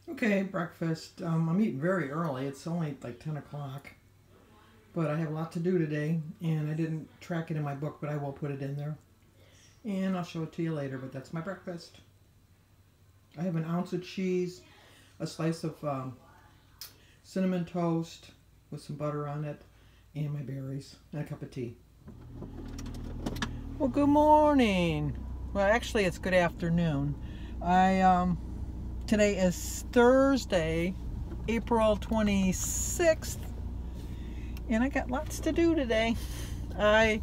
Okay, breakfast. I'm eating very early. It's only like 10 o'clock. But I have a lot to do today, and I didn't track it in my book, but I will put it in there. And I'll show it to you later, but that's my breakfast. I have an ounce of cheese, a slice of cinnamon toast with some butter on it, and my berries, and a cup of tea. Well, good morning. Well, actually, it's good afternoon. Today is Thursday, April 26th, and I got lots to do today. I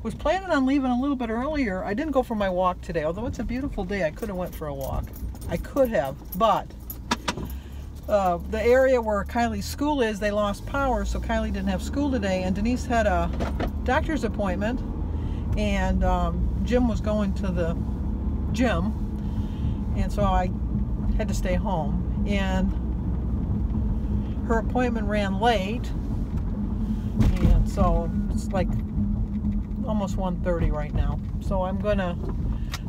was planning on leaving a little bit earlier. I didn't go for my walk today, although it's a beautiful day. I could have went for a walk. I could have, but the area where Kylie's school is, they lost power, so Kylie didn't have school today, and Denise had a doctor's appointment, and Jim was going to the gym, and so I had to stay home, and her appointment ran late, and so it's like almost 1:30 right now. So I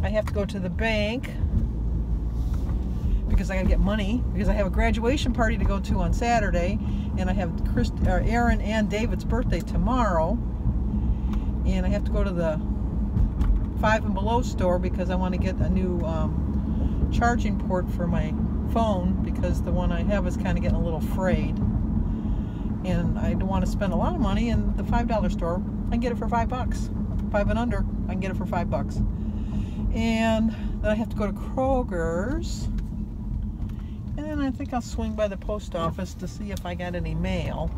have to go to the bank because I gotta get money, because I have a graduation party to go to on Saturday, and I have Aaron and David's birthday tomorrow, and I have to go to the Five and Below store because I want to get a new charging port for my phone, because the one I have is kind of getting a little frayed, and I don't want to spend a lot of money in the $5 store. I can get it for $5. 5 and under, I can get it for $5. And then I have to go to Kroger's, and then I think I'll swing by the post office to see if I got any mail.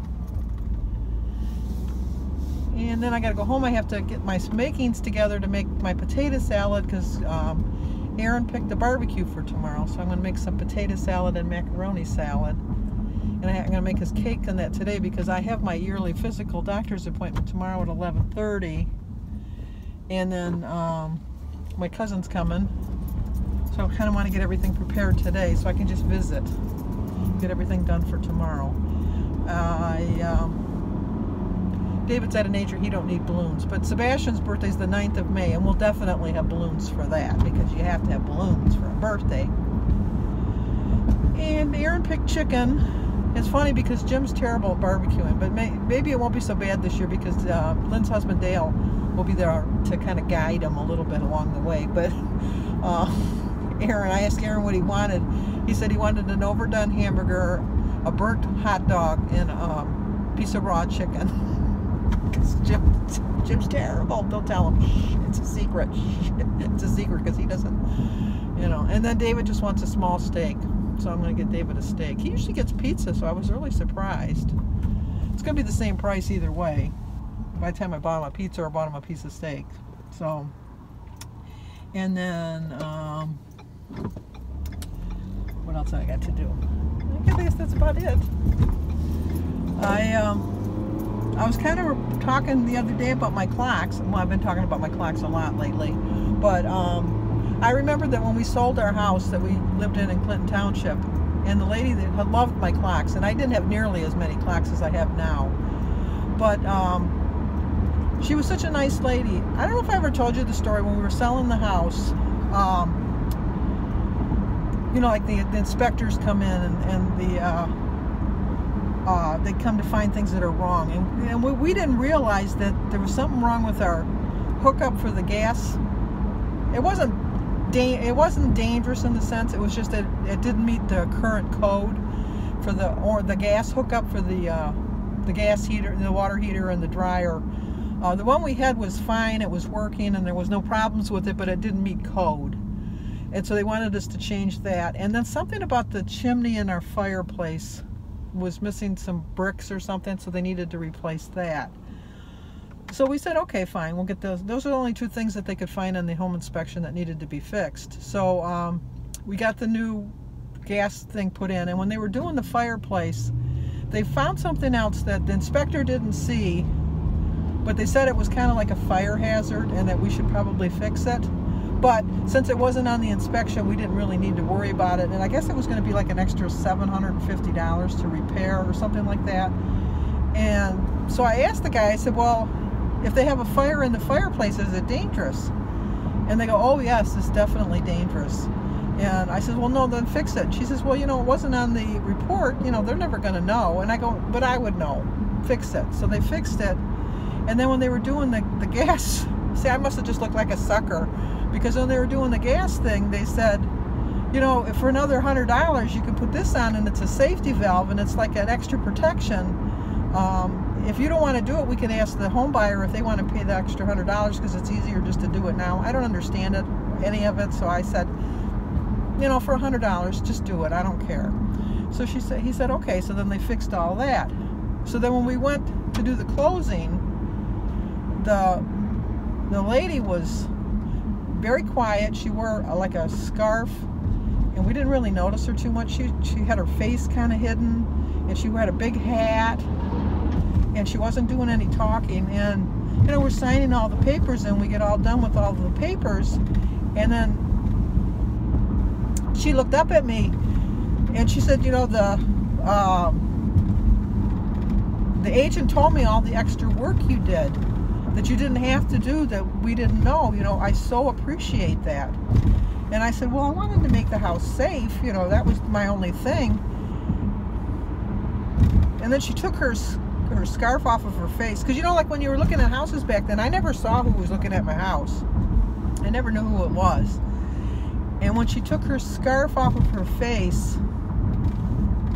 And then I got to go home. I have to get my makings together to make my potato salad, because Aaron picked the barbecue for tomorrow, so I'm going to make some potato salad and macaroni salad. And I'm going to make his cake on that today, because I have my yearly physical doctor's appointment tomorrow at 11:30. And then my cousin's coming, so I kind of want to get everything prepared today so I can just visit, get everything done for tomorrow. David's at an age where he don't need balloons, but Sebastian's birthday is the 9th of May, and we'll definitely have balloons for that, because you have to have balloons for a birthday. And Aaron picked chicken. It's funny because Jim's terrible at barbecuing, but maybe it won't be so bad this year, because Lynn's husband Dale will be there to kind of guide him a little bit along the way. But I asked Aaron what he wanted. He said he wanted an overdone hamburger, a burnt hot dog, and a piece of raw chicken. Because Jim's terrible. Don't tell him. It's a secret. It's a secret, because he doesn't, And then David just wants a small steak, so I'm going to get David a steak. He usually gets pizza, so I was really surprised. It's going to be the same price either way, by the time I bought him a pizza or bought him a piece of steak. So, and then what else I got to do? I guess that's about it. I was kind of talking the other day about my clocks. Well, I've been talking about my clocks a lot lately, but I remember that when we sold our house that we lived in Clinton Township, and the lady that had loved my clocks, and I didn't have nearly as many clocks as I have now, but she was such a nice lady. I don't know if I ever told you the story when we were selling the house. Like the inspectors come in, and they come to find things that are wrong, and we didn't realize that there was something wrong with our hookup for the gas. It wasn't dangerous in the sense, it was just that it didn't meet the current code for the gas hookup for the gas heater, the water heater, and the dryer. The one we had was fine, it was working, and there was no problems with it, but it didn't meet code. And so they wanted us to change that. And then something about the chimney in our fireplace was missing some bricks or something, so they needed to replace that. So we said, okay, fine, we'll get those. Those are the only two things that they could find on the home inspection that needed to be fixed. So we got the new gas thing put in, and when they were doing the fireplace, they found something else that the inspector didn't see, but they said it was kind of like a fire hazard and that we should probably fix it. But since it wasn't on the inspection, we didn't really need to worry about it. And I guess it was going to be like an extra $750 to repair or something like that. And so I asked the guy, I said, well, if they have a fire in the fireplace, is it dangerous? And they go, oh yes, it's definitely dangerous. And I said, well, no, then fix it. She says, well, you know, it wasn't on the report. You know, they're never going to know. And I go, but I would know. Fix it. So they fixed it. And then when they were doing the gas, see, I must have just looked like a sucker. Because when they were doing the gas thing, they said, you know, if for another $100, you can put this on, and it's a safety valve, and it's like an extra protection. If you don't want to do it, we can ask the home buyer if they want to pay the extra $100 because it's easier just to do it now. I don't understand it, any of it, so I said, you know, for $100, just do it. I don't care. So he said, okay. So then they fixed all that. So then when we went to do the closing, the lady was very quiet. She wore like a scarf, and we didn't really notice her too much. She had her face kind of hidden, and she had a big hat, and she wasn't doing any talking. And you know, we're signing all the papers, and we get all done with all the papers, and then she looked up at me, and she said, you know, the agent told me all the extra work you did that you didn't have to do, that we didn't know. You know, I so appreciate that. And I said, well, I wanted to make the house safe. You know, that was my only thing. And then she took her scarf off of her face. Because, you know, like when you were looking at houses back then, I never saw who was looking at my house. I never knew who it was. And when she took her scarf off of her face,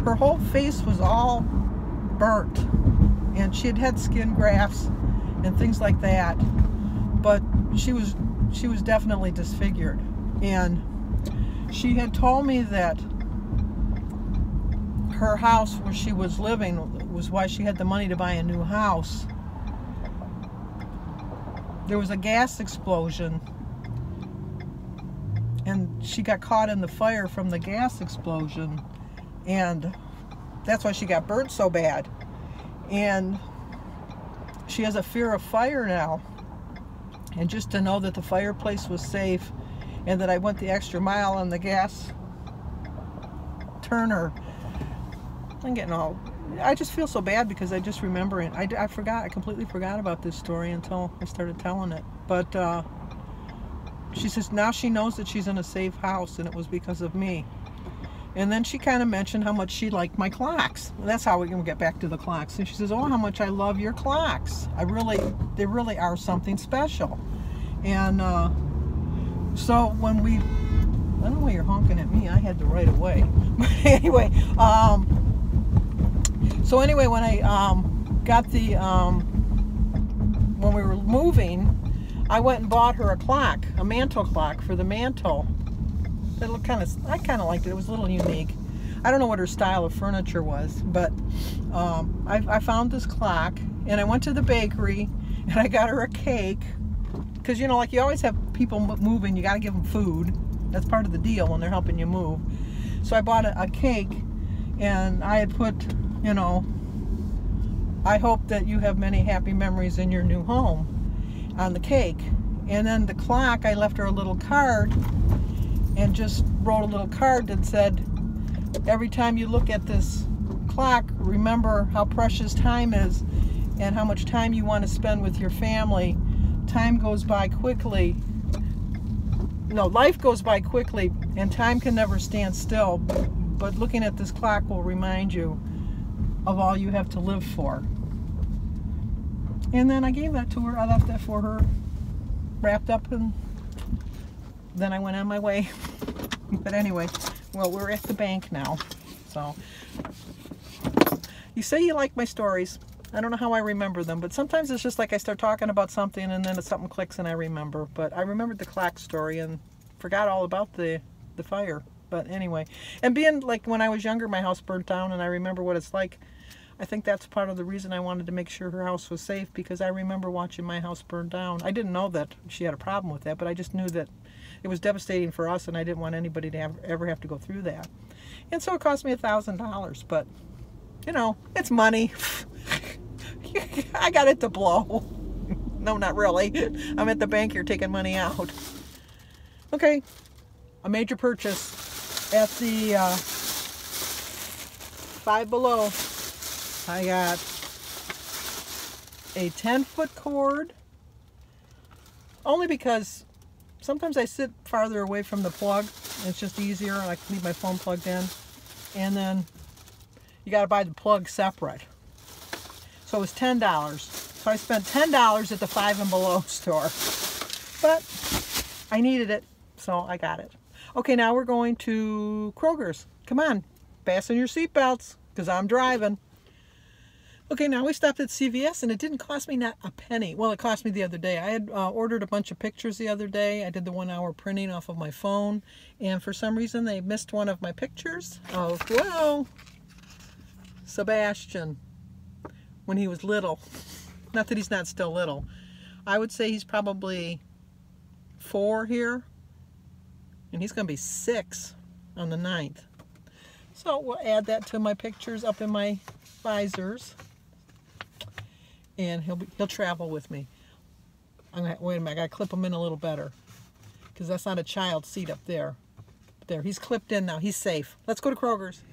her whole face was all burnt. And she had had skin grafts and things like that. But she was definitely disfigured. And she had told me that her house where she was living was why she had the money to buy a new house. There was a gas explosion, and she got caught in the fire from the gas explosion, and that's why she got burnt so bad. And she has a fear of fire now. And just to know that the fireplace was safe, and that I went the extra mile on the gas turner, I'm getting all, I just feel so bad because I just remember it. I completely forgot about this story until I started telling it. But she says now she knows that she's in a safe house, and it was because of me. And then she kind of mentioned how much she liked my clocks. Well, that's how we can get back to the clocks. And she says, oh, how much I love your clocks. They really are something special. And so when we, I don't know why you're honking at me. I had the right of way. But anyway, so anyway, when I got the, when we were moving, I went and bought her a clock, a mantle clock for the mantle. It looked I kind of liked it. It was a little unique. I don't know what her style of furniture was, but I found this clock, and I went to the bakery, and I got her a cake. Because, you know, like you always have people moving, you got to give them food. That's part of the deal when they're helping you move. So I bought a cake, and I had put, you know, I hope that you have many happy memories in your new home on the cake. And then the clock, I left her a little card, and just wrote a little card that said, every time you look at this clock, remember how precious time is and how much time you want to spend with your family. Time goes by quickly. No, life goes by quickly, and time can never stand still. But looking at this clock will remind you of all you have to live for. And then I gave that to her. I left that for her, wrapped up, and then I went on my way. But anyway, well, we're at the bank now. So, you say you like my stories. I don't know how I remember them, but sometimes it's just like I start talking about something, and then something clicks and I remember. But I remembered the clock story and forgot all about the fire. But anyway, and being like when I was younger, my house burnt down, and I remember what it's like. I think that's part of the reason I wanted to make sure her house was safe, because I remember watching my house burn down. I didn't know that she had a problem with that, but I just knew that it was devastating for us, and I didn't want anybody to ever have to go through that. And so it cost me $1,000, but, you know, it's money. I got it to blow. No, not really. I'm at the bank here taking money out. Okay, a major purchase at the Five Below. I got a 10-foot cord, only because sometimes I sit farther away from the plug It's just easier. I can leave my phone plugged in. And then you got to buy the plug separate. So it was $10. So I spent $10 at the Five and Below store. But I needed it, so I got it. Okay, now we're going to Kroger's. Come on, fasten your seatbelts, because I'm driving. Okay, now we stopped at CVS, and it didn't cost me not a penny. Well, it cost me the other day. I had ordered a bunch of pictures the other day. I did the 1-hour printing off of my phone, and for some reason they missed one of my pictures of, well, Sebastian when he was little. Not that he's not still little. I would say he's probably 4 here, and he's going to be 6 on the 9th. So we'll add that to my pictures up in my visors. And he'll travel with me. Wait a minute, I gotta clip him in a little better, because that's not a child seat up there. There, he's clipped in now. He's safe. Let's go to Kroger's.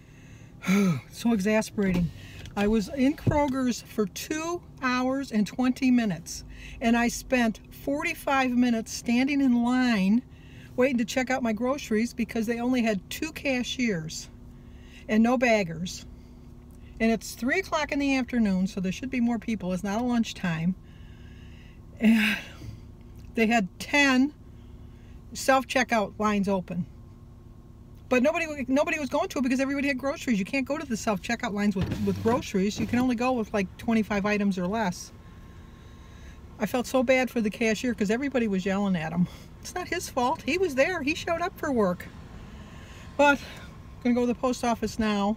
So exasperating. I was in Kroger's for 2 hours and 20 minutes, and I spent 45 minutes standing in line waiting to check out my groceries because they only had 2 cashiers and no baggers. And it's 3 o'clock in the afternoon, so there should be more people. It's not a lunchtime. And they had 10 self-checkout lines open. But nobody was going to it because everybody had groceries. You can't go to the self-checkout lines with groceries. You can only go with like 25 items or less. I felt so bad for the cashier because everybody was yelling at him. It's not his fault. He was there. He showed up for work. But I'm going to go to the post office now.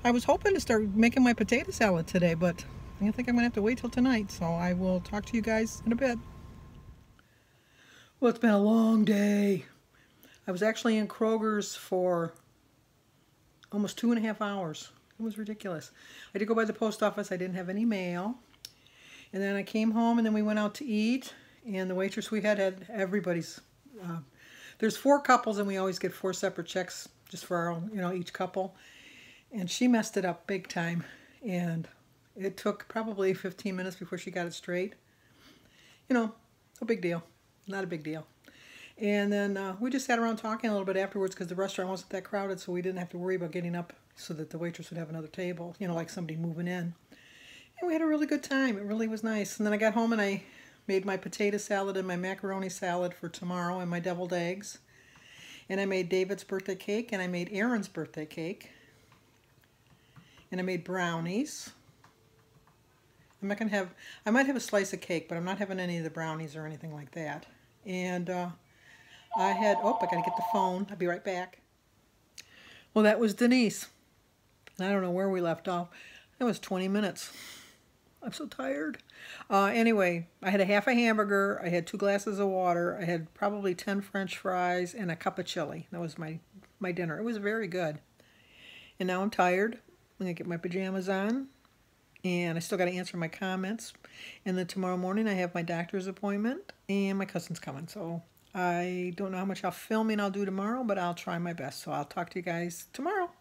I was hoping to start making my potato salad today, but I think I'm going to have to wait till tonight, so I will talk to you guys in a bit. Well, it's been a long day. I was actually in Kroger's for almost 2.5 hours. It was ridiculous. I did go by the post office. I didn't have any mail. And then I came home, and then we went out to eat, and the waitress we had everybody's. There's 4 couples, and we always get 4 separate checks just for our own, each couple. And she messed it up big time, and it took probably 15 minutes before she got it straight. No big deal. Not a big deal. And then we just sat around talking a little bit afterwards because the restaurant wasn't that crowded, so we didn't have to worry about getting up so that the waitress would have another table, like somebody moving in. And we had a really good time. It really was nice. And then I got home and I made my potato salad and my macaroni salad for tomorrow and my deviled eggs. And I made David's birthday cake, and I made Aaron's birthday cake. And I made brownies. I might have a slice of cake, but I'm not having any of the brownies or anything like that. And I gotta get the phone. I'll be right back. Well, that was Denise. I don't know where we left off. It was 20 minutes. I'm so tired. Anyway, I had a half a hamburger. I had 2 glasses of water. I had probably 10 French fries and a cup of chili. That was my dinner. It was very good. And now I'm tired. I'm going to get my pajamas on, and I still got to answer my comments. And then tomorrow morning I have my doctor's appointment, and my cousin's coming. So I don't know how much filming I'll do tomorrow, but I'll try my best. So I'll talk to you guys tomorrow.